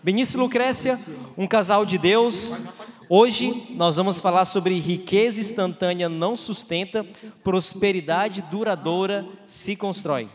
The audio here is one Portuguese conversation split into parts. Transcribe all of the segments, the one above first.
Benício e Lucrécia, um casal de Deus. Hoje nós vamos falar sobre riqueza instantânea não sustenta, prosperidade duradoura se constrói.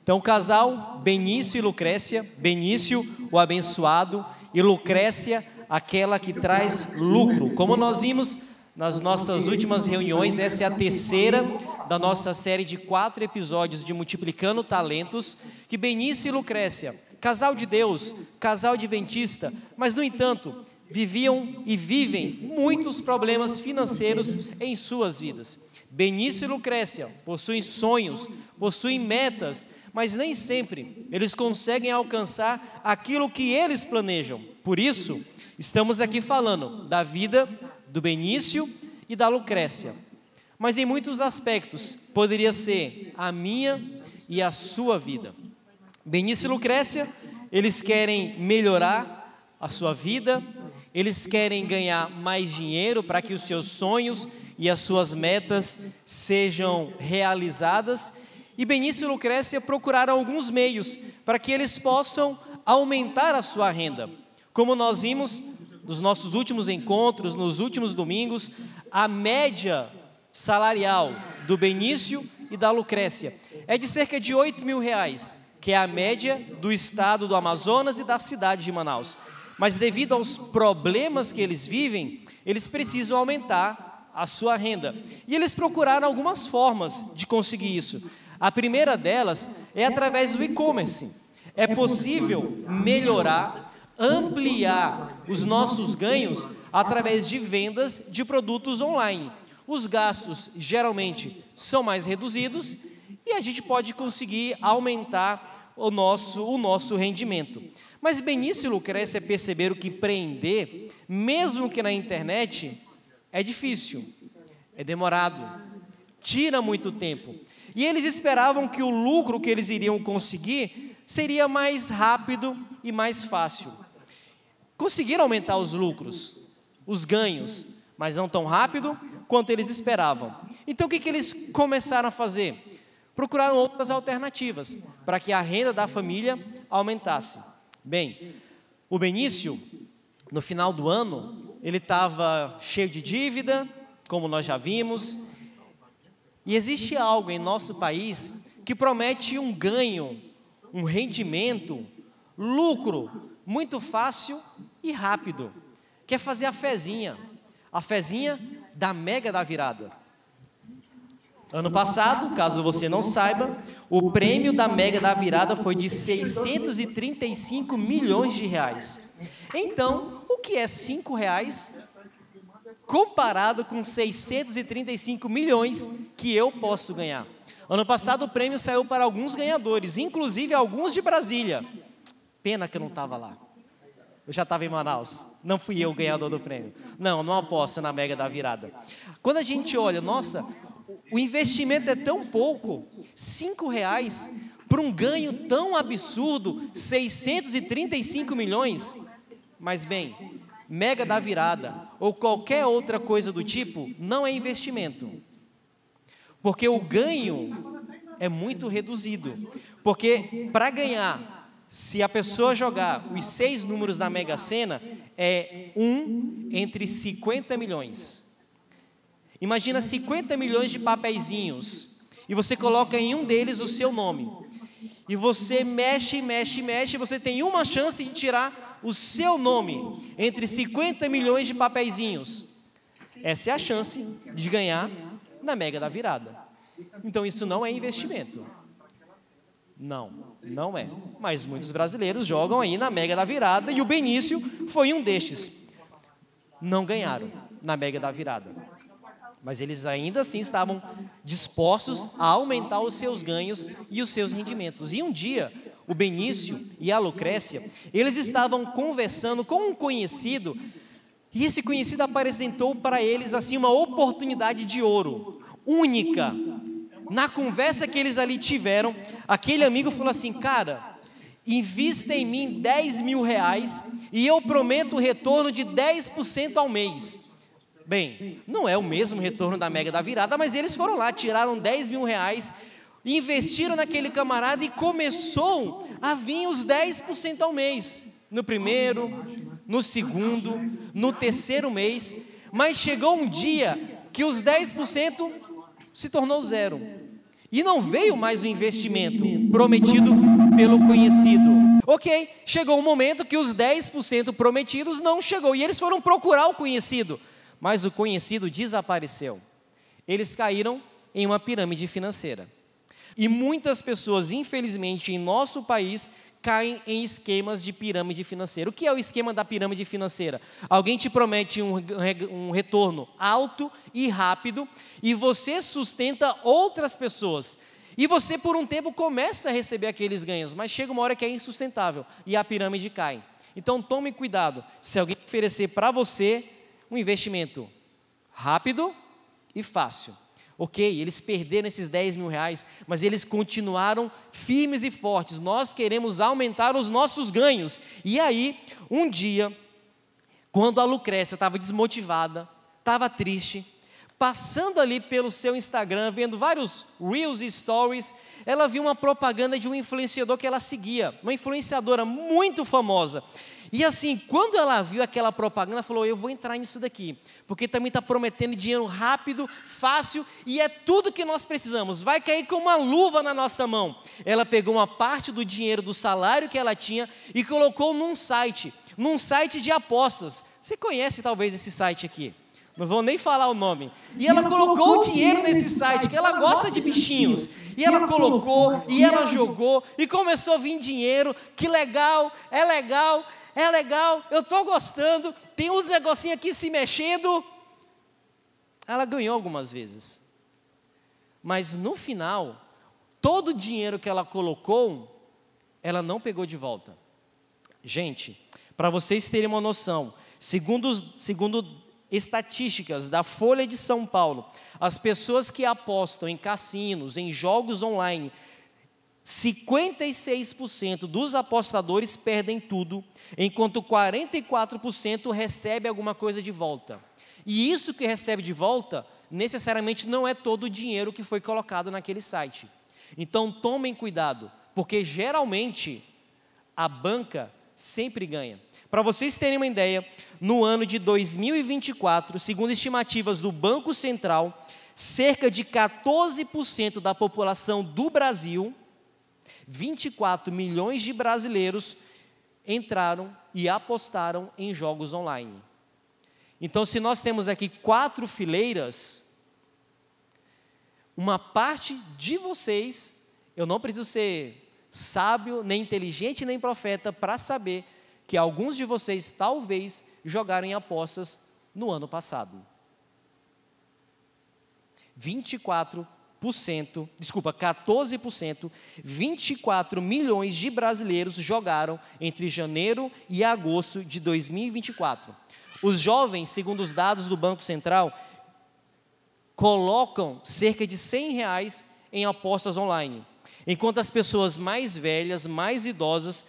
Então o casal Benício e Lucrécia, Benício o abençoado e Lucrécia aquela que traz lucro. Como nós vimos nas nossas últimas reuniões, essa é a terceira da nossa série de 4 episódios de Multiplicando Talentos, que Benício e Lucrécia, casal de Deus, casal adventista, mas no entanto, viviam e vivem muitos problemas financeiros em suas vidas. Benício e Lucrécia possuem sonhos, possuem metas, mas nem sempre eles conseguem alcançar aquilo que eles planejam. Por isso, estamos aqui falando da vida do Benício e da Lucrécia. Mas em muitos aspectos, poderia ser a minha e a sua vida. Benício e Lucrécia, eles querem melhorar a sua vida, eles querem ganhar mais dinheiro para que os seus sonhos e as suas metas sejam realizadas. E Benício e Lucrécia procuraram alguns meios para que eles possam aumentar a sua renda. Como nós vimos nos nossos últimos encontros, nos últimos domingos, a média salarial do Benício e da Lucrécia é de cerca de R$8.000, que é a média do estado do Amazonas e da cidade de Manaus. Mas devido aos problemas que eles vivem, eles precisam aumentar a sua renda. E eles procuraram algumas formas de conseguir isso. A primeira delas é através do e-commerce. É possível melhorar, ampliar os nossos ganhos através de vendas de produtos online. Os gastos geralmente são mais reduzidos e a gente pode conseguir aumentar o nosso rendimento. Mas Benício e Lucrécia perceberam que empreender, mesmo que na internet, é difícil, é demorado, tira muito tempo. E eles esperavam que o lucro que eles iriam conseguir seria mais rápido e mais fácil. Conseguiram aumentar os lucros, os ganhos, mas não tão rápido quanto eles esperavam. Então o que eles começaram a fazer? Procuraram outras alternativas para que a renda da família aumentasse. Bem, o Benício, no final do ano, ele estava cheio de dívida, como nós já vimos, e existe algo em nosso país que promete um ganho, um rendimento, lucro muito fácil e rápido, que é fazer a fezinha da Mega da Virada. Ano passado, caso você não saiba, o prêmio da Mega da Virada foi de R$635 milhões. Então, o que é R$5 comparado com 635 milhões que eu posso ganhar? Ano passado o prêmio saiu para alguns ganhadores, inclusive alguns de Brasília. Pena que eu não estava lá. Eu já estava em Manaus. Não fui eu o ganhador do prêmio. Não aposto na Mega da Virada. Quando a gente olha, nossa, o investimento é tão pouco, R$5 para um ganho tão absurdo, 635 milhões. Mas bem, Mega da Virada ou qualquer outra coisa do tipo não é investimento. Porque o ganho é muito reduzido. Porque para ganhar, se a pessoa jogar os 6 números da Mega Sena, é 1 entre 50 milhões. Imagina 50 milhões de papeizinhos e você coloca em um deles o seu nome. E você mexe, você tem uma chance de tirar o seu nome entre 50 milhões de papeizinhos. Essa é a chance de ganhar na Mega da Virada. Então isso não é investimento. Não é. Mas muitos brasileiros jogam aí na Mega da Virada e o Benício foi um destes. Não ganharam na Mega da Virada. Mas eles ainda assim estavam dispostos a aumentar os seus ganhos e os seus rendimentos. E um dia, o Benício e a Lucrécia, eles estavam conversando com um conhecido, e esse conhecido apresentou para eles assim uma oportunidade de ouro, única. Na conversa que eles ali tiveram, aquele amigo falou assim: cara, invista em mim R$10.000 e eu prometo o retorno de 10% ao mês. Bem, não é o mesmo retorno da Mega da Virada, mas eles foram lá, tiraram R$10.000, investiram naquele camarada e começou a vir os 10% ao mês. no primeiro, no segundo, no terceiro mês, mas chegou um dia que os 10% se tornou zero. E não veio mais o investimento prometido pelo conhecido. Ok, chegou um momento que os 10% prometidos não chegou, e eles foram procurar o conhecido, mas o conhecido desapareceu. Eles caíram em uma pirâmide financeira. E muitas pessoas, infelizmente, em nosso país, caem em esquemas de pirâmide financeira. O que é o esquema da pirâmide financeira? Alguém te promete um retorno alto e rápido, e você sustenta outras pessoas. E você, por um tempo, começa a receber aqueles ganhos, mas chega uma hora que é insustentável, e a pirâmide cai. Então, tome cuidado, se alguém oferecer para você um investimento rápido e fácil. Ok, eles perderam esses 10 mil reais, mas eles continuaram firmes e fortes. Nós queremos aumentar os nossos ganhos. E aí, um dia, quando a Lucrécia estava desmotivada, estava triste, passando ali pelo seu Instagram, vendo vários Reels e Stories, ela viu uma propaganda de um influenciador que ela seguia, uma influenciadora muito famosa. E assim, quando ela viu aquela propaganda, ela falou, eu vou entrar nisso daqui, porque também está prometendo dinheiro rápido, fácil, e é tudo que nós precisamos, vai cair como uma luva na nossa mão. Ela pegou uma parte do dinheiro do salário que ela tinha e colocou num site de apostas. Você conhece talvez esse site aqui? Não vou nem falar o nome. E ela colocou o dinheiro nesse site, que ela gosta de bichinhos. E ela colocou, e ela jogou, e começou a vir dinheiro. Que legal, é legal. É legal, eu estou gostando, tem uns negocinhos aqui se mexendo. Ela ganhou algumas vezes. Mas no final, todo o dinheiro que ela colocou, ela não pegou de volta. Gente, para vocês terem uma noção, segundo estatísticas da Folha de São Paulo, as pessoas que apostam em cassinos, em jogos online, 56% dos apostadores perdem tudo, enquanto 44% recebe alguma coisa de volta. E isso que recebe de volta, necessariamente não é todo o dinheiro que foi colocado naquele site. Então tomem cuidado, porque geralmente a banca sempre ganha. Para vocês terem uma ideia, no ano de 2024, segundo estimativas do Banco Central, cerca de 14% da população do Brasil, 24 milhões de brasileiros entraram e apostaram em jogos online. Então, se nós temos aqui 4 fileiras, uma parte de vocês, eu não preciso ser sábio, nem inteligente, nem profeta para saber que alguns de vocês talvez jogaram em apostas no ano passado. 14%, 24 milhões de brasileiros jogaram entre janeiro e agosto de 2024. Os jovens, segundo os dados do Banco Central, colocam cerca de R$100 em apostas online, enquanto as pessoas mais velhas, mais idosas,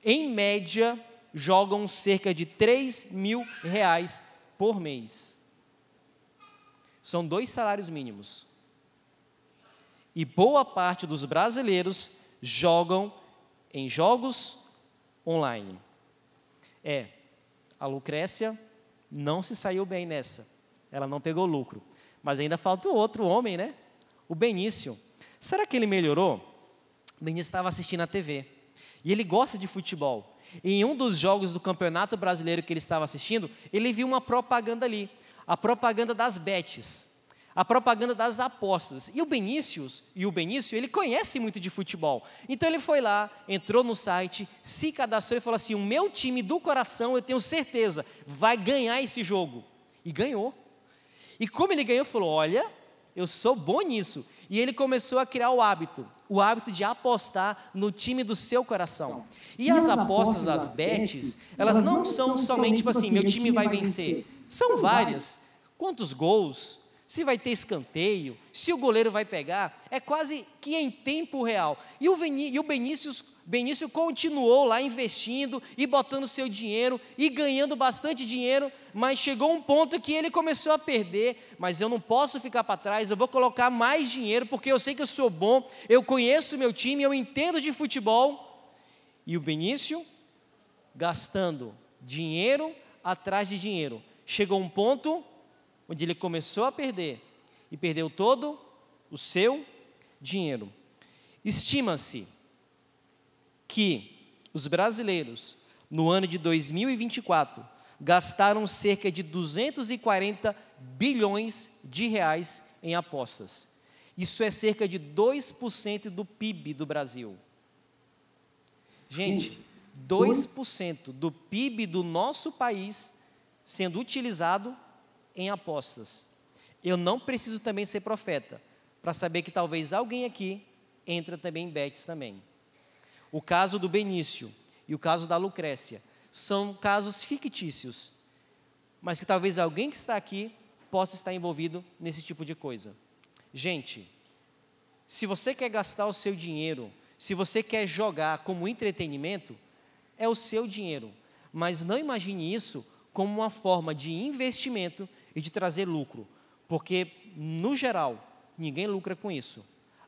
em média, jogam cerca de R$3.000 por mês. São 2 salários mínimos. E boa parte dos brasileiros jogam em jogos online. A Lucrécia não se saiu bem nessa. Ela não pegou lucro. Mas ainda falta o outro homem, né? O Benício. Será que ele melhorou? O Benício estava assistindo a TV. E ele gosta de futebol. E em um dos jogos do Campeonato Brasileiro que ele estava assistindo, ele viu uma propaganda ali. A propaganda das bets. A propaganda das apostas. E o Benício, ele conhece muito de futebol. Então ele foi lá, entrou no site, se cadastrou e falou assim, o meu time do coração, eu tenho certeza, vai ganhar esse jogo. E ganhou. E como ele ganhou, falou, olha, eu sou bom nisso. E ele começou a criar o hábito de apostar no time do seu coração. E as apostas das bets, elas não são somente tipo assim, meu time vai vencer. São várias. Quantos gols? Se vai ter escanteio, se o goleiro vai pegar, é quase que em tempo real. E o Benício continuou lá investindo e botando seu dinheiro e ganhando bastante dinheiro, mas chegou um ponto que ele começou a perder, mas eu não posso ficar para trás, eu vou colocar mais dinheiro, porque eu sei que eu sou bom, eu conheço o meu time, eu entendo de futebol. E o Benício gastando dinheiro atrás de dinheiro. Chegou um ponto onde ele começou a perder e perdeu todo o seu dinheiro. Estima-se que os brasileiros, no ano de 2024, gastaram cerca de 240 bilhões de reais em apostas. Isso é cerca de 2% do PIB do Brasil. Gente, 2% do PIB do nosso país sendo utilizado em apostas. Eu não preciso também ser profeta para saber que talvez alguém aqui entra também em bets também. O caso do Benício e o caso da Lucrécia são casos fictícios, mas que talvez alguém que está aqui possa estar envolvido nesse tipo de coisa. Gente, se você quer gastar o seu dinheiro, se você quer jogar como entretenimento, é o seu dinheiro, mas não imagine isso como uma forma de investimento e de trazer lucro, porque, no geral, ninguém lucra com isso,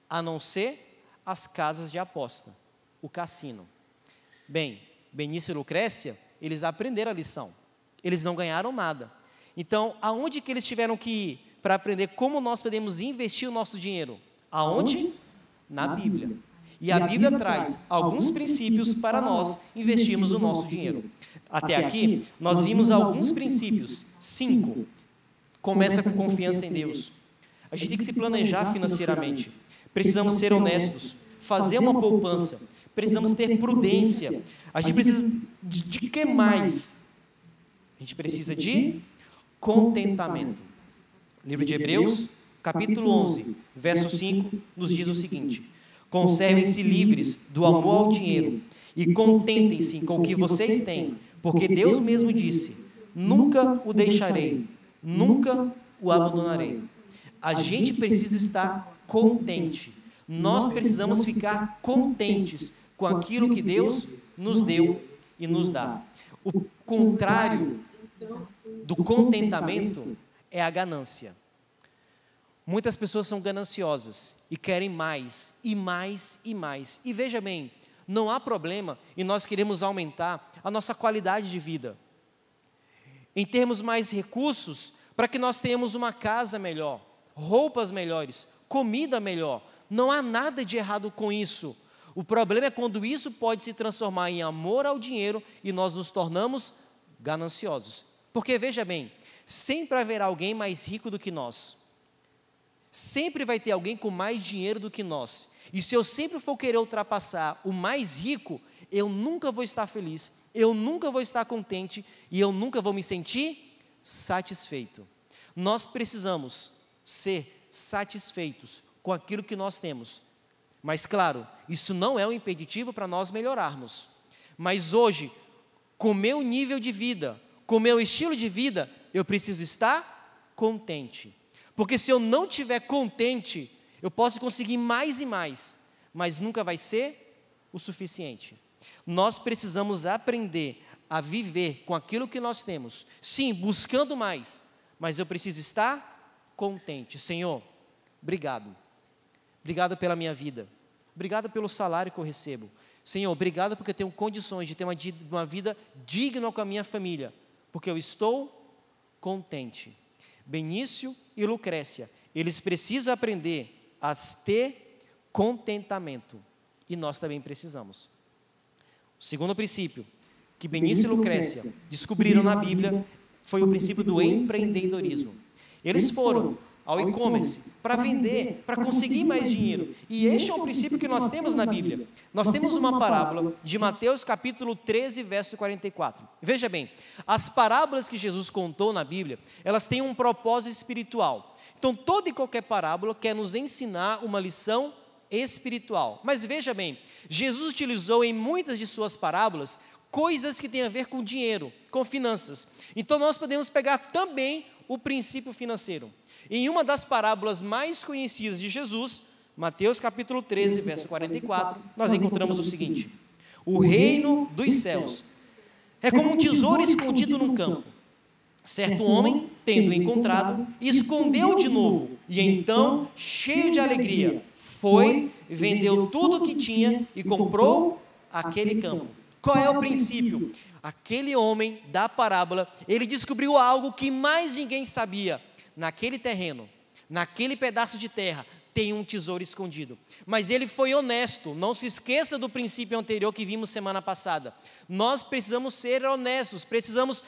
a não ser as casas de aposta, o cassino. Bem, Benício e Lucrécia, eles aprenderam a lição, eles não ganharam nada. Então, aonde que eles tiveram que ir para aprender como nós podemos investir o nosso dinheiro? Aonde? Na Bíblia. E a Bíblia traz alguns princípios para nós investirmos o nosso dinheiro. Até aqui, nós vimos alguns princípios. 5. Começa com confiança em Deus. A gente tem que se planejar financeiramente. Precisamos ser honestos, fazer uma poupança. Precisamos ter prudência. A gente precisa de que mais? A gente precisa de contentamento. Livro de Hebreus, capítulo 11, verso 5, nos diz o seguinte: conservem-se livres do amor ao dinheiro e contentem-se com o que vocês têm, porque Deus mesmo disse: nunca o deixarei, nunca o abandonarei. A gente precisa estar contente. Nós precisamos ficar contentes com aquilo que Deus nos deu e nos dá. O contrário do contentamento é a ganância. Muitas pessoas são gananciosas e querem mais, e mais, e mais. E veja bem, não há problema em nós queremos aumentar a nossa qualidade de vida, em termos mais recursos, para que nós tenhamos uma casa melhor, roupas melhores, comida melhor. Não há nada de errado com isso. O problema é quando isso pode se transformar em amor ao dinheiro e nós nos tornamos gananciosos. Porque, veja bem, sempre haverá alguém mais rico do que nós. Sempre vai ter alguém com mais dinheiro do que nós. E se eu sempre for querer ultrapassar o mais rico, eu nunca vou estar feliz, eu nunca vou estar contente e eu nunca vou me sentir satisfeito. Nós precisamos ser satisfeitos com aquilo que nós temos. Mas, claro, isso não é um impeditivo para nós melhorarmos. Mas hoje, com meu nível de vida, com meu estilo de vida, eu preciso estar contente. Porque se eu não estiver contente, eu posso conseguir mais e mais, mas nunca vai ser o suficiente. Nós precisamos aprender a viver com aquilo que nós temos. Sim, buscando mais, mas eu preciso estar contente. Senhor, obrigado. Obrigado pela minha vida. Obrigado pelo salário que eu recebo. Senhor, obrigado porque eu tenho condições de ter uma vida digna com a minha família, porque eu estou contente. Benício e Lucrécia, eles precisam aprender a ter contentamento. E nós também precisamos. O segundo princípio que Benício e Lucrécia descobriram na Bíblia foi o princípio do empreendedorismo. Eles foram ao e-commerce para vender, para conseguir mais dinheiro. E este é um princípio que nós temos na Bíblia. Nós temos uma parábola de Mateus capítulo 13, verso 44. Veja bem, as parábolas que Jesus contou na Bíblia, elas têm um propósito espiritual. Então, toda e qualquer parábola quer nos ensinar uma lição espiritual. Mas veja bem, Jesus utilizou em muitas de suas parábolas coisas que têm a ver com dinheiro, com finanças. Então, nós podemos pegar também o princípio financeiro. Em uma das parábolas mais conhecidas de Jesus, Mateus capítulo 13, verso 44, nós encontramos o seguinte: o reino dos céus é como um tesouro escondido num campo. Certo homem, tendo encontrado, escondeu de novo, e então, cheio de alegria, foi, vendeu tudo o que tinha e comprou aquele campo. Qual é o princípio? Aquele homem da parábola, ele descobriu algo que mais ninguém sabia. Naquele terreno, naquele pedaço de terra, tem um tesouro escondido. Mas ele foi honesto. Não se esqueça do princípio anterior que vimos semana passada. Nós precisamos ser honestos, precisamos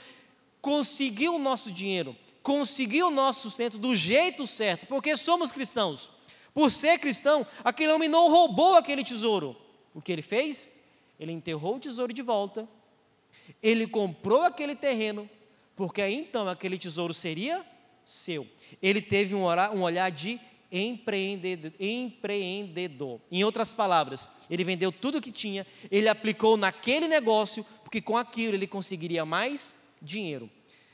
conseguir o nosso dinheiro, conseguir o nosso sustento do jeito certo, porque somos cristãos. Por ser cristão, aquele homem não roubou aquele tesouro. O que ele fez? Ele enterrou o tesouro de volta, ele comprou aquele terreno, porque aí então aquele tesouro seria seu. Ele teve um olhar de empreendedor. Em outras palavras, ele vendeu tudo o que tinha, ele aplicou naquele negócio, porque com aquilo ele conseguiria mais dinheiro.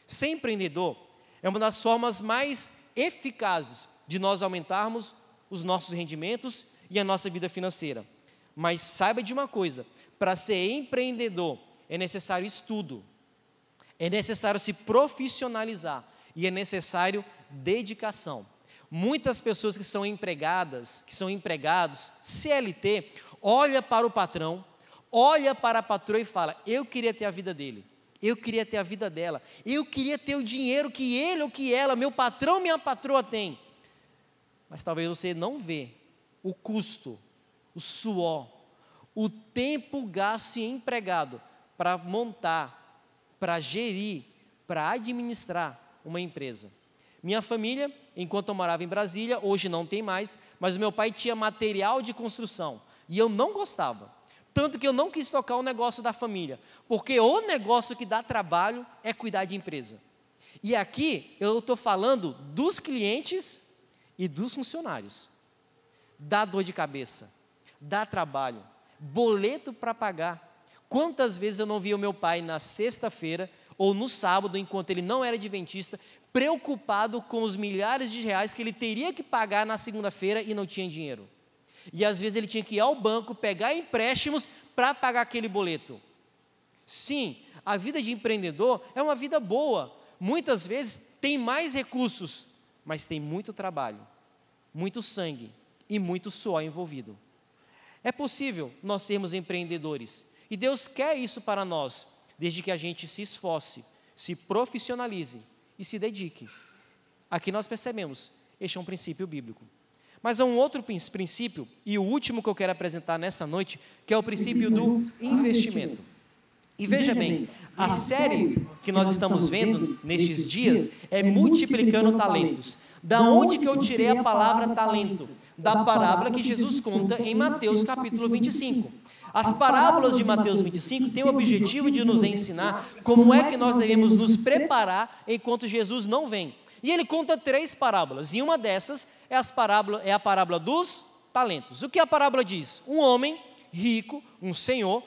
Ser empreendedor é uma das formas mais eficazes de nós aumentarmos os nossos rendimentos e a nossa vida financeira. Mas saiba de uma coisa, para ser empreendedor é necessário estudo, é necessário se profissionalizar e é necessário dedicação. Muitas pessoas que são empregadas, que são empregados, CLT, olha para o patrão, olha para a patroa e fala: eu queria ter a vida dele, eu queria ter a vida dela, eu queria ter o dinheiro que ele ou que ela, meu patrão, minha patroa tem. Mas talvez você não vê o custo, o suor, o tempo gasto em empregado para montar, para gerir, para administrar uma empresa. Minha família, enquanto eu morava em Brasília, hoje não tem mais, mas o meu pai tinha material de construção, e eu não gostava, tanto que eu não quis tocar o negócio da família, porque o negócio que dá trabalho é cuidar de empresa. E aqui eu estou falando dos clientes e dos funcionários. Dá dor de cabeça, dá trabalho, boleto para pagar. Quantas vezes eu não via o meu pai na sexta-feira, ou no sábado, enquanto ele não era adventista, preocupado com os milhares de reais que ele teria que pagar na segunda-feira e não tinha dinheiro. E às vezes ele tinha que ir ao banco, pegar empréstimos para pagar aquele boleto. Sim, a vida de empreendedor é uma vida boa. Muitas vezes tem mais recursos, mas tem muito trabalho, muito sangue e muito suor envolvido. É possível nós sermos empreendedores. E Deus quer isso para nós, desde que a gente se esforce, se profissionalize e se dedique. Aqui nós percebemos, este é um princípio bíblico. Mas há um outro princípio, e o último que eu quero apresentar nessa noite, que é o princípio do investimento. E veja bem, a série que nós estamos vendo nestes dias é Multiplicando Talentos. Da onde que eu tirei a palavra talento? Da parábola que Jesus conta em Mateus capítulo 25. As parábolas de Mateus 25 têm o objetivo de nos ensinar como é que nós devemos nos preparar enquanto Jesus não vem. E ele conta 3 parábolas, e uma dessas é a parábola dos talentos. O que a parábola diz? Um homem rico, um senhor,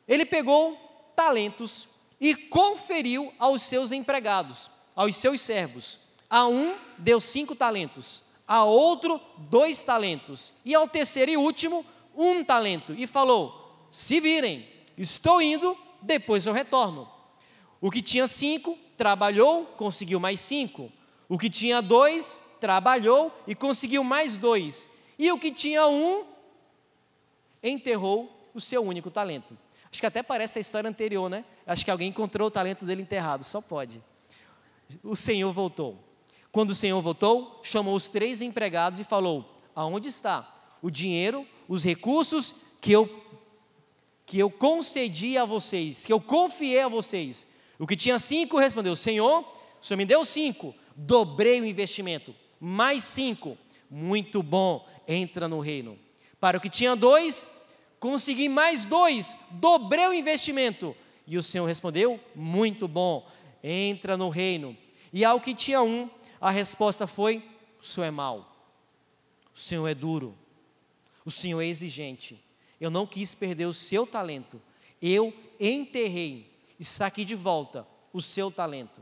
ele pegou talentos e conferiu aos seus empregados, aos seus servos. A um deu 5 talentos, a outro 2 talentos, e ao terceiro e último 1 talento, e falou: se virem, estou indo, depois eu retorno. O que tinha 5, trabalhou, conseguiu mais 5. O que tinha 2, trabalhou e conseguiu mais 2. E o que tinha 1, enterrou o seu único talento. Acho que até parece a história anterior, né? Acho que alguém encontrou o talento dele enterrado, só pode. O Senhor voltou. Quando o Senhor voltou, chamou os 3 empregados e falou: aonde está o dinheiro, os recursos que eu concedi a vocês, que eu confiei a vocês? O que tinha 5 respondeu: Senhor, o Senhor me deu 5, dobrei o investimento, mais 5, muito bom, entra no reino. Para o que tinha 2, consegui mais 2, dobrei o investimento. E o Senhor respondeu: muito bom, entra no reino. E ao que tinha 1, a resposta foi: o Senhor é mau, o Senhor é duro, o Senhor é exigente. Eu não quis perder o seu talento, eu enterrei, está aqui de volta o seu talento.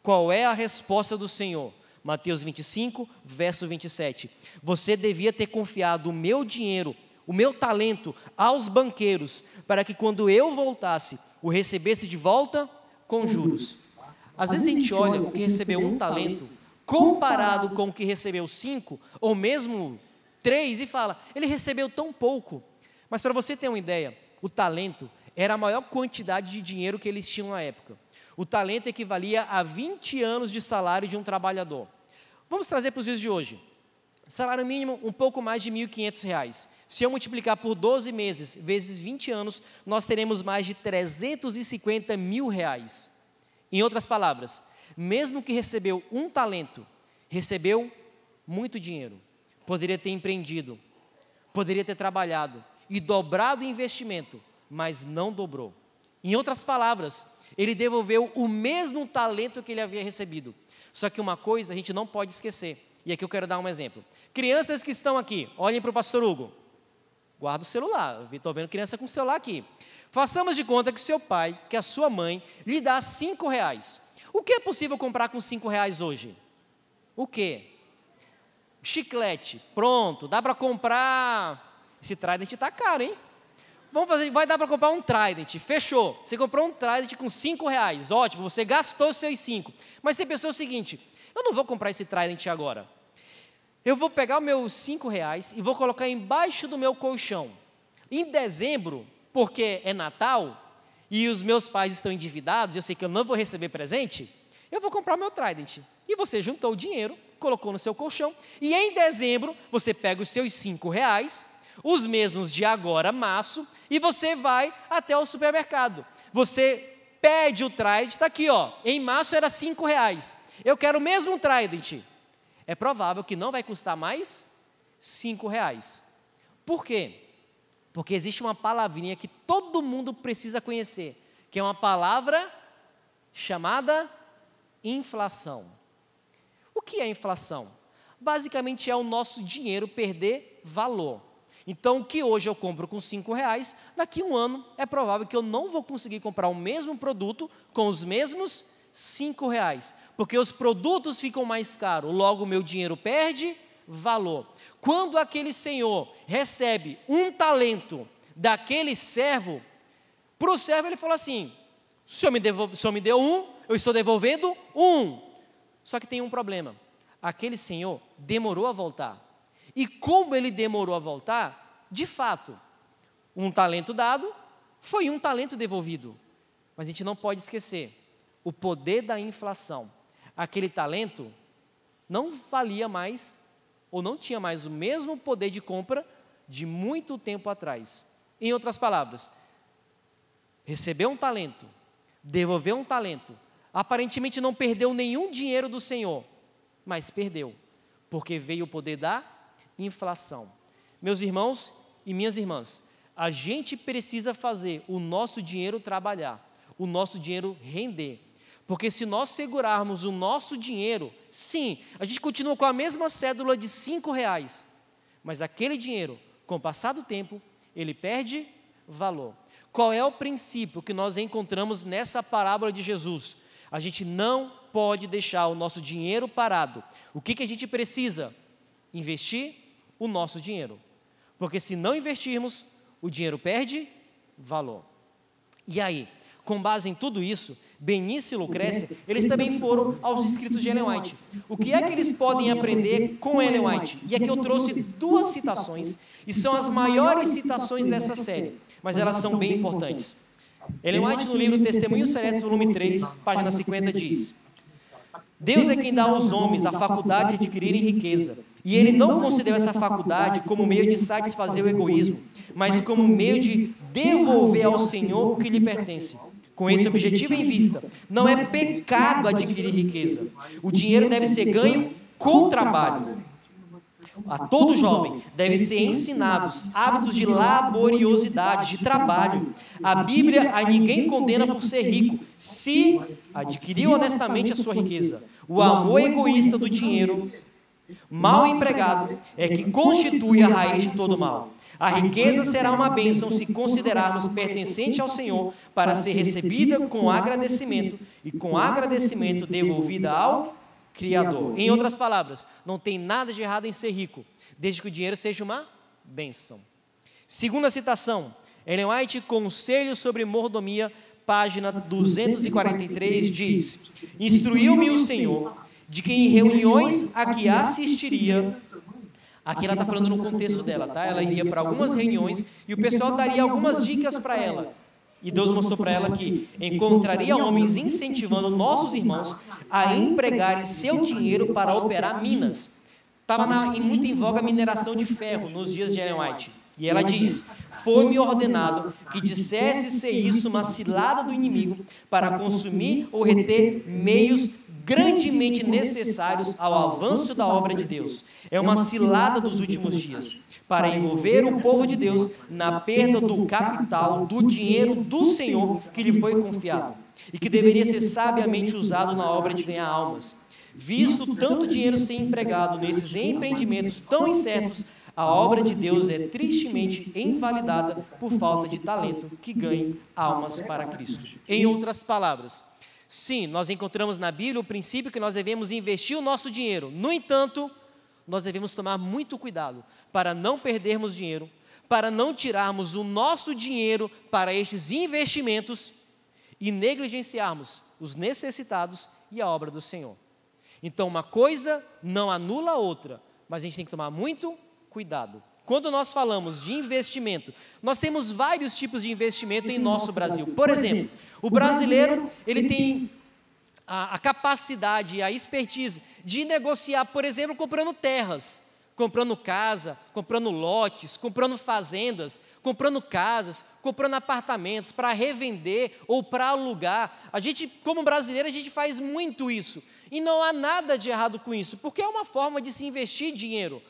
Qual é a resposta do Senhor? Mateus 25, verso 27. Você devia ter confiado o meu dinheiro, o meu talento aos banqueiros, para que quando eu voltasse, o recebesse de volta com juros. Às vezes a gente olha o que recebeu 1 talento, comparado com o que recebeu 5, ou mesmo 3, e fala: ele recebeu tão pouco. Mas para você ter uma ideia, o talento era a maior quantidade de dinheiro que eles tinham na época. O talento equivalia a 20 anos de salário de um trabalhador. Vamos trazer para os dias de hoje. Salário mínimo, um pouco mais de R$ 1.500. Se eu multiplicar por 12 meses, vezes 20 anos, nós teremos mais de 350 mil reais. Em outras palavras, mesmo que recebeu um talento, recebeu muito dinheiro. Poderia ter empreendido, poderia ter trabalhado e dobrado o investimento, mas não dobrou. Em outras palavras, ele devolveu o mesmo talento que ele havia recebido. Só que uma coisa a gente não pode esquecer, e aqui eu quero dar um exemplo. Crianças que estão aqui, olhem para o pastor Hugo. Guarda o celular, estou vendo criança com o celular aqui. Façamos de conta que seu pai, que a sua mãe, lhe dá R$5. O que é possível comprar com R$5 hoje? O quê? Chiclete, pronto, dá para comprar. Esse Trident está caro, hein? Vamos fazer, vai dar para comprar um Trident, fechou. Você comprou um Trident com R$5, ótimo, você gastou os seus 5. Mas você pensou o seguinte: eu não vou comprar esse Trident agora. Eu vou pegar os meus R$5 e vou colocar embaixo do meu colchão. Em dezembro, porque é Natal e os meus pais estão endividados, eu sei que eu não vou receber presente, eu vou comprar meu Trident. E você juntou o dinheiro, colocou no seu colchão, e em dezembro você pega os seus R$5, os mesmos de agora, março, e você vai até o supermercado. Você pede o Trident, está aqui, ó, em março era R$5. Eu quero o mesmo Trident. É provável que não vai custar mais R$5. Por quê? Porque existe uma palavrinha que todo mundo precisa conhecer, que é uma palavra chamada inflação. O que é inflação? Basicamente é o nosso dinheiro perder valor. Então, o que hoje eu compro com R$5, daqui a um ano é provável que eu não vou conseguir comprar o mesmo produto com os mesmos R$5, porque os produtos ficam mais caros, logo o meu dinheiro perde valor. Quando aquele senhor recebe um talento daquele servo, para o servo ele falou assim: o senhor me deu um, eu estou devolvendo um. Só que tem um problema, aquele senhor demorou a voltar. E como ele demorou a voltar, de fato, um talento dado foi um talento devolvido. Mas a gente não pode esquecer o poder da inflação. Aquele talento não valia mais, ou não tinha mais o mesmo poder de compra de muito tempo atrás. Em outras palavras, recebeu um talento, devolveu um talento, aparentemente não perdeu nenhum dinheiro do Senhor, mas perdeu, porque veio o poder da inflação. Meus irmãos e minhas irmãs, a gente precisa fazer o nosso dinheiro trabalhar, o nosso dinheiro render, porque se nós segurarmos o nosso dinheiro, sim, a gente continua com a mesma cédula de R$5, mas aquele dinheiro, com o passar do tempo, ele perde valor. Qual é o princípio que nós encontramos nessa parábola de Jesus? A gente não pode deixar o nosso dinheiro parado. O que a gente precisa? Investir o nosso dinheiro, porque se não investirmos, o dinheiro perde valor. E aí, com base em tudo isso, Benício e Lucrécia, eles também foram aos escritos de Ellen White. O que é que eles podem aprender com Ellen White? E aqui eu trouxe 2 citações, e são as maiores citações dessa série, mas elas são bem importantes. Ellen White, no livro Testemunhos Seletos, volume 3, página 50, diz: Deus é quem dá aos homens a faculdade de adquirirem riqueza, e Ele não concedeu essa faculdade como meio de satisfazer o egoísmo, mas como meio de devolver ao Senhor o que lhe pertence. Com esse objetivo em vista, não é pecado adquirir riqueza. O dinheiro deve ser ganho com trabalho. A todo jovem deve ser ensinados hábitos de laboriosidade, de trabalho. A Bíblia a ninguém condena por ser rico, se adquiriu honestamente a sua riqueza. O amor egoísta do dinheiro, mal empregado, é que constitui a raiz de todo mal. A riqueza será uma bênção se considerarmos pertencente ao Senhor, para ser recebida com agradecimento e com agradecimento devolvida ao Criador. Em outras palavras, não tem nada de errado em ser rico, desde que o dinheiro seja uma bênção. Segunda citação, Ellen White, Conselhos sobre Mordomia, página 243, diz: Instruiu-me o Senhor de que em reuniões a que assistiria, aqui ela está falando no contexto dela, tá? Ela iria para algumas reuniões e o pessoal daria algumas dicas para ela. e Deus mostrou para ela que encontraria homens incentivando nossos irmãos a empregarem seu dinheiro para operar minas. Estava muito em voga a mineração de ferro nos dias de Ellen White. E ela diz: foi-me ordenado que dissesse ser isso uma cilada do inimigo para consumir ou reter meios grandemente necessários ao avanço da obra de Deus. É uma cilada dos últimos dias, para envolver o povo de Deus na perda do capital, do dinheiro do Senhor que lhe foi confiado, e que deveria ser sabiamente usado na obra de ganhar almas. Visto tanto dinheiro ser empregado nesses empreendimentos tão incertos, a obra de Deus é tristemente invalidada por falta de talento que ganhe almas para Cristo. Em outras palavras, sim, nós encontramos na Bíblia o princípio que nós devemos investir o nosso dinheiro. No entanto, nós devemos tomar muito cuidado para não perdermos dinheiro, para não tirarmos o nosso dinheiro para estes investimentos e negligenciarmos os necessitados e a obra do Senhor. Então, uma coisa não anula a outra, mas a gente tem que tomar muito cuidado. Quando nós falamos de investimento, nós temos vários tipos de investimento em nosso Brasil. Por exemplo, o brasileiro, ele tem a capacidade, a expertise de negociar, por exemplo, comprando terras, comprando casa, comprando lotes, comprando fazendas, comprando casas, comprando apartamentos para revender ou para alugar. A gente, como brasileiro, a gente faz muito isso. E não há nada de errado com isso, porque é uma forma de se investir dinheiro.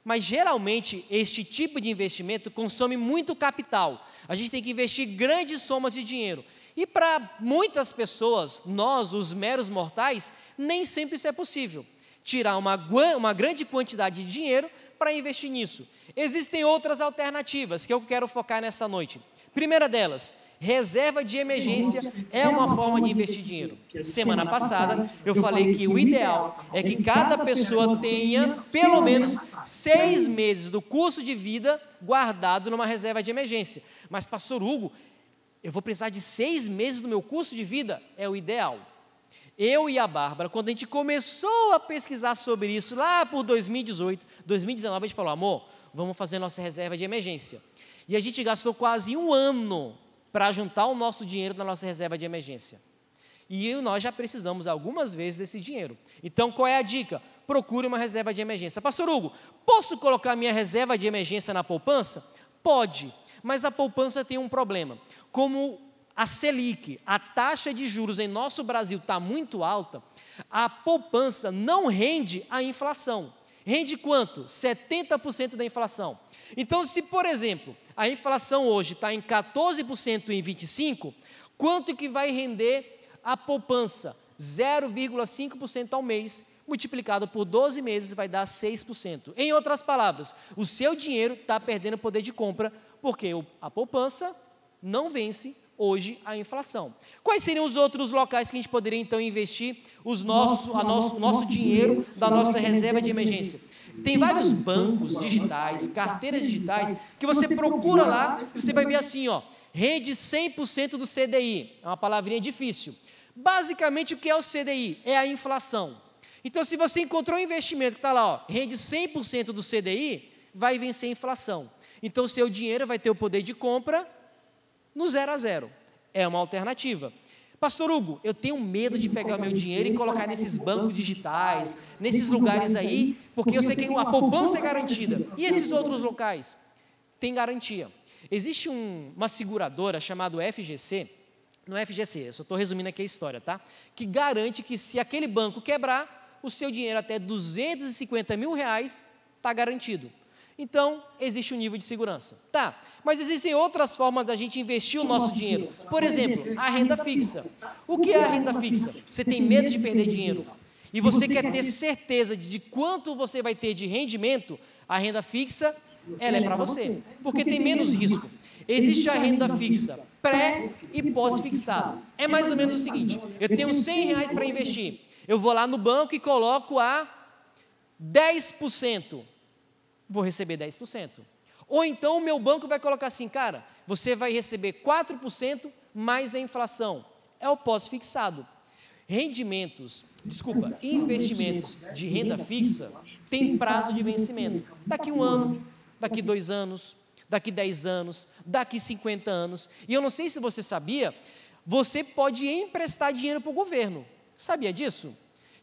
Mas, geralmente, este tipo de investimento consome muito capital. A gente tem que investir grandes somas de dinheiro. E para muitas pessoas, nós, os meros mortais, nem sempre isso é possível. Tirar uma grande quantidade de dinheiro para investir nisso. Existem outras alternativas que eu quero focar nessa noite. Primeira delas, reserva de emergência é uma forma de investir dinheiro. Semana passada, eu falei que o ideal é que cada pessoa tenha pelo menos 6 meses do custo de vida guardado numa reserva de emergência. Mas, pastor Hugo, eu vou precisar de 6 meses do meu custo de vida? É o ideal. Eu e a Bárbara, quando a gente começou a pesquisar sobre isso, lá por 2018, 2019, a gente falou: amor, vamos fazer nossa reserva de emergência. E a gente gastou quase um ano para juntar o nosso dinheiro da nossa reserva de emergência. E nós já precisamos algumas vezes desse dinheiro. Então, qual é a dica? Procure uma reserva de emergência. Pastor Hugo, posso colocar minha reserva de emergência na poupança? Pode, mas a poupança tem um problema. Como a Selic, a taxa de juros em nosso Brasil está muito alta, a poupança não rende a inflação. Rende quanto? 70% da inflação. Então, se, por exemplo, a inflação hoje está em 14% em 25%, quanto que vai render a poupança? 0,5% ao mês, multiplicado por 12 meses, vai dar 6%. Em outras palavras, o seu dinheiro está perdendo poder de compra, porque a poupança não vence hoje a inflação. Quais seriam os outros locais que a gente poderia, então, investir o nosso dinheiro da nossa reserva de emergência? Tem vários bancos digitais, carteiras digitais, que você procura lá e você vai ver assim, ó, rende 100% do CDI. É uma palavrinha difícil. Basicamente, o que é o CDI? É a inflação. Então, se você encontrou um investimento que está lá, ó, rende 100% do CDI, vai vencer a inflação. Então, o seu dinheiro vai ter o poder de compra no 0 a 0. É uma alternativa. Pastor Hugo, eu tenho medo de pegar o meu dinheiro e colocar nesses bancos digitais, nesses lugares aí, porque eu sei que a poupança é garantida. E esses outros locais? Tem garantia. Existe uma seguradora chamada FGC, não é FGC, eu só estou resumindo aqui a história, tá? Que garante que se aquele banco quebrar, o seu dinheiro até R$250 mil está garantido. Então, existe um nível de segurança. Tá, mas existem outras formas da gente investir o nosso dinheiro. Por exemplo, a renda fixa. O que é a renda fixa? Você tem medo de perder dinheiro e você quer ter certeza de quanto você vai ter de rendimento, a renda fixa, ela é para você, porque tem menos risco. Existe a renda fixa pré e pós-fixado. É mais ou menos o seguinte: eu tenho R$100 para investir, eu vou lá no banco e coloco a 10%. Vou receber 10%. Ou então o meu banco vai colocar assim, cara, você vai receber 4% mais a inflação. É o pós-fixado. Investimentos de renda fixa têm prazo de vencimento. Daqui 1 ano, daqui 2 anos. daqui 10 anos, daqui 50 anos. E eu não sei se você sabia, você pode emprestar dinheiro para o governo. Sabia disso?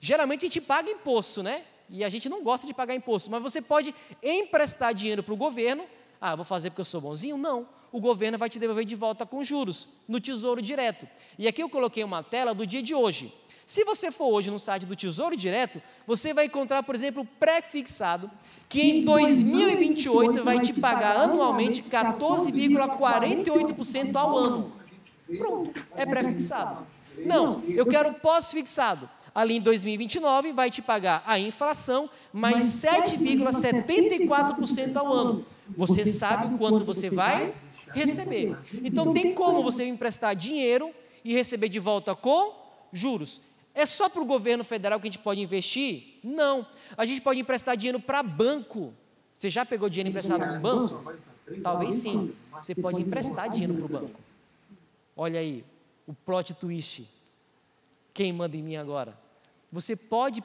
Geralmente a gente paga imposto, né? E a gente não gosta de pagar imposto, mas você pode emprestar dinheiro para o governo. Ah, vou fazer porque eu sou bonzinho? Não. O governo vai te devolver de volta com juros, no Tesouro Direto. E aqui eu coloquei uma tela do dia de hoje. Se você for hoje no site do Tesouro Direto, você vai encontrar, por exemplo, pré-fixado, que em 2028 vai te pagar anualmente 14,48% ao ano. Pronto, é pré-fixado. Não, eu quero pós-fixado. Ali em 2029 vai te pagar a inflação mais 7,74% ao ano. Você sabe o quanto você vai receber. Então tem como você emprestar dinheiro e receber de volta com juros. É só para o governo federal que a gente pode investir? Não. A gente pode emprestar dinheiro para banco. Você já pegou dinheiro emprestado para o banco? Talvez sim. Você pode emprestar dinheiro para o banco. Olha aí, o plot twist. Quem manda em mim agora? Você pode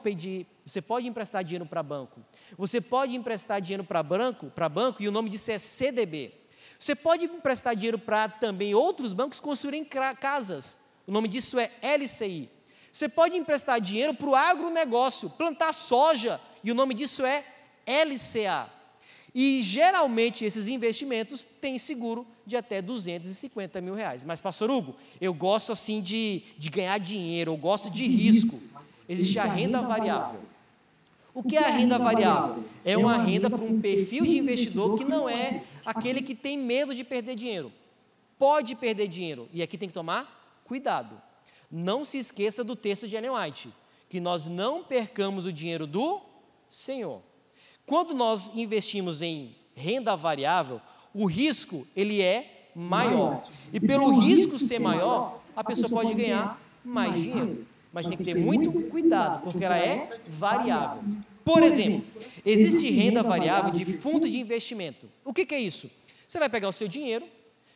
emprestar dinheiro para banco. Você pode emprestar dinheiro para banco, e o nome disso é CDB. Você pode emprestar dinheiro para também outros bancos construírem casas. O nome disso é LCI. Você pode emprestar dinheiro para o agronegócio, plantar soja, e o nome disso é LCA. E geralmente esses investimentos têm seguro de até R$250 mil. Mas, pastor Hugo, eu gosto assim de ganhar dinheiro, eu gosto de risco. Existe a renda variável. O que é a renda variável? É uma renda para um perfil de investidor que não é aquele que tem medo de perder dinheiro. Pode perder dinheiro, e aqui tem que tomar cuidado. Não se esqueça do texto de Ellen White, que nós não percamos o dinheiro do Senhor. Quando nós investimos em renda variável, o risco ele é maior. E pelo risco ser maior, a pessoa pode ganhar mais dinheiro. Mas tem que ter muito cuidado, porque ela é variável. Por exemplo, existe renda variável de fundo de investimento. O que é isso? Você vai pegar o seu dinheiro,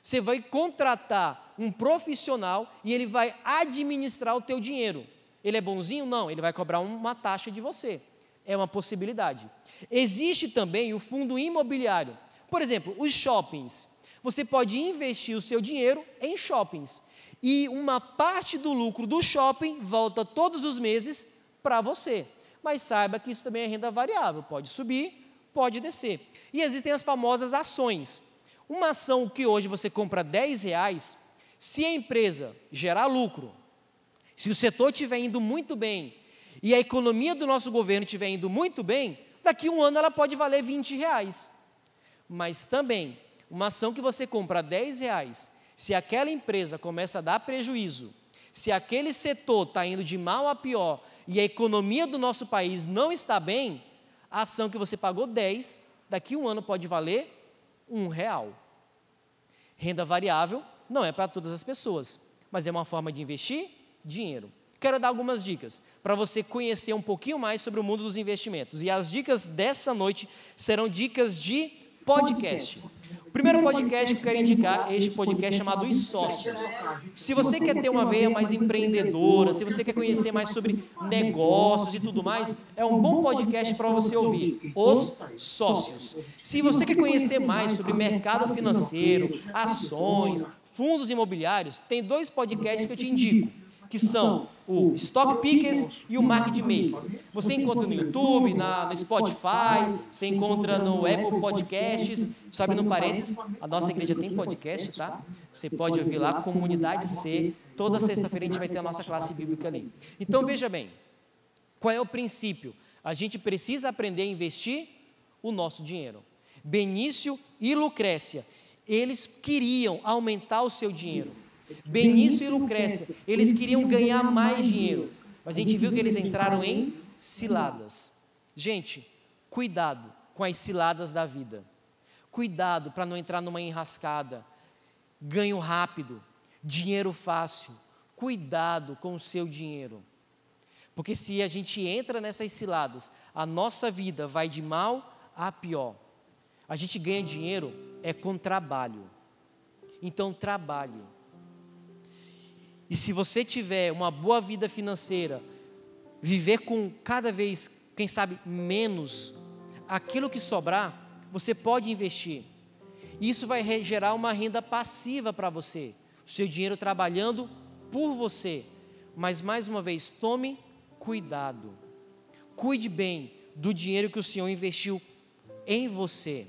você vai contratar um profissional e ele vai administrar o teu dinheiro. Ele é bonzinho? Não, ele vai cobrar uma taxa de você. É uma possibilidade. Existe também o fundo imobiliário. Por exemplo, os shoppings. Você pode investir o seu dinheiro em shoppings. E uma parte do lucro do shopping volta todos os meses para você. Mas saiba que isso também é renda variável. Pode subir, pode descer. E existem as famosas ações. Uma ação que hoje você compra R$10, se a empresa gerar lucro, se o setor estiver indo muito bem e a economia do nosso governo estiver indo muito bem, daqui a um ano ela pode valer R$20. Mas também, uma ação que você compra R$10, se aquela empresa começa a dar prejuízo, se aquele setor está indo de mal a pior e a economia do nosso país não está bem, a ação que você pagou 10, daqui a um ano pode valer R$1. Renda variável não é para todas as pessoas, mas é uma forma de investir dinheiro. Quero dar algumas dicas para você conhecer um pouquinho mais sobre o mundo dos investimentos. E as dicas dessa noite serão dicas de podcast. O primeiro podcast que eu quero indicar é este podcast chamado Os Sócios. Se você quer ter uma veia mais empreendedora, se você quer conhecer mais sobre negócios e tudo mais, é um bom podcast para você ouvir, Os Sócios. Se você quer conhecer mais sobre mercado financeiro, ações, fundos imobiliários, tem 2 podcasts que eu te indico, que são o Stock Pickers e o Market Maker. Você encontra no YouTube, no Spotify, você encontra no Apple Podcasts, sobe no parênteses, a nossa igreja tem podcast, tá? Você pode ouvir lá, Comunidade C, toda sexta-feira a gente vai ter a nossa classe bíblica ali. Então veja bem, qual é o princípio? A gente precisa aprender a investir o nosso dinheiro. Benício e Lucrécia, eles queriam aumentar o seu dinheiro. Benício e Lucrécia, eles queriam ganhar mais dinheiro, mas a gente viu que eles entraram em ciladas. Gente, cuidado com as ciladas da vida. Cuidado para não entrar numa enrascada. Ganho rápido, dinheiro fácil. Cuidado com o seu dinheiro. Porque se a gente entra nessas ciladas, a nossa vida vai de mal a pior. A gente ganha dinheiro com trabalho. Então trabalhe. E se você tiver uma boa vida financeira, viver com cada vez, quem sabe, menos, aquilo que sobrar, você pode investir. Isso vai gerar uma renda passiva para você, o seu dinheiro trabalhando por você. Mas mais uma vez, tome cuidado. Cuide bem do dinheiro que o Senhor investiu em você.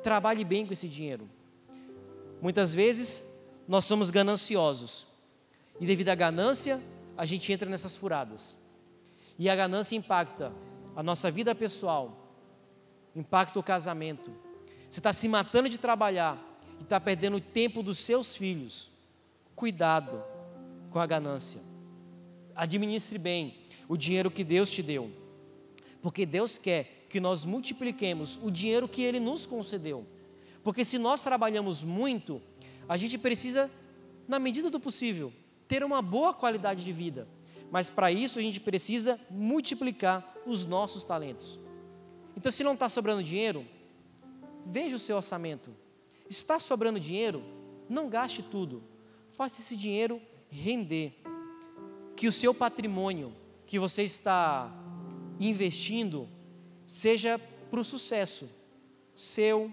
Trabalhe bem com esse dinheiro. Muitas vezes nós somos gananciosos e devido à ganância a gente entra nessas furadas. E a ganância impacta a nossa vida pessoal, impacta o casamento. Você está se matando de trabalhar e está perdendo o tempo dos seus filhos. Cuidado com a ganância. Administre bem o dinheiro que Deus te deu, porque Deus quer que nós multipliquemos o dinheiro que Ele nos concedeu. Porque se nós trabalhamos muito, a gente precisa, na medida do possível, ter uma boa qualidade de vida. Mas para isso a gente precisa multiplicar os nossos talentos. Então, se não está sobrando dinheiro, veja o seu orçamento. Está sobrando dinheiro? Não gaste tudo. Faça esse dinheiro render. Que o seu patrimônio que você está investindo seja para o sucesso seu,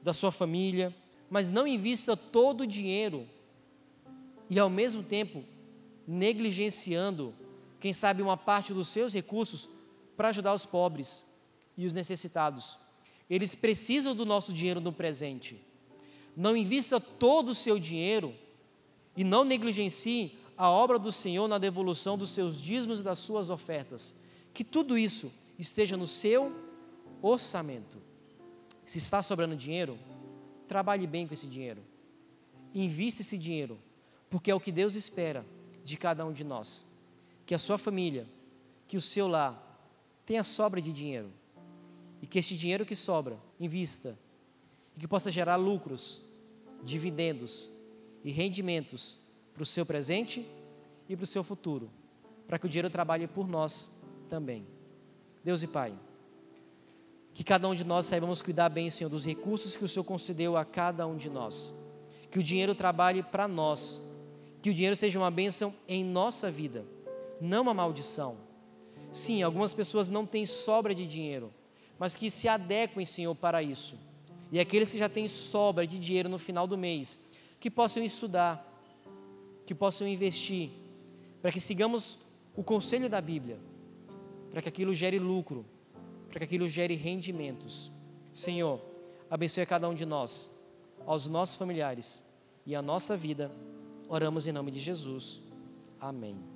da sua família, mas não invista todo o dinheiro e ao mesmo tempo negligenciando, quem sabe, uma parte dos seus recursos para ajudar os pobres e os necessitados. Eles precisam do nosso dinheiro no presente. Não invista todo o seu dinheiro e não negligencie a obra do Senhor na devolução dos seus dízimos e das suas ofertas. Que tudo isso esteja no seu orçamento. Se está sobrando dinheiro, trabalhe bem com esse dinheiro. Invista esse dinheiro, porque é o que Deus espera de cada um de nós. Que a sua família, que o seu lar tenha sobra de dinheiro. E que este dinheiro que sobra, invista. E que possa gerar lucros, dividendos e rendimentos para o seu presente e para o seu futuro. Para que o dinheiro trabalhe por nós também. Deus e Pai, que cada um de nós saibamos cuidar bem, Senhor, dos recursos que o Senhor concedeu a cada um de nós. Que o dinheiro trabalhe para nós. Que o dinheiro seja uma bênção em nossa vida, não uma maldição. Sim, algumas pessoas não têm sobra de dinheiro, mas que se adequem, Senhor, para isso. E aqueles que já têm sobra de dinheiro no final do mês, que possam estudar, que possam investir, para que sigamos o conselho da Bíblia, para que aquilo gere lucro, para que aquilo gere rendimentos. Senhor, abençoe a cada um de nós, aos nossos familiares e a nossa vida. Oramos em nome de Jesus. Amém.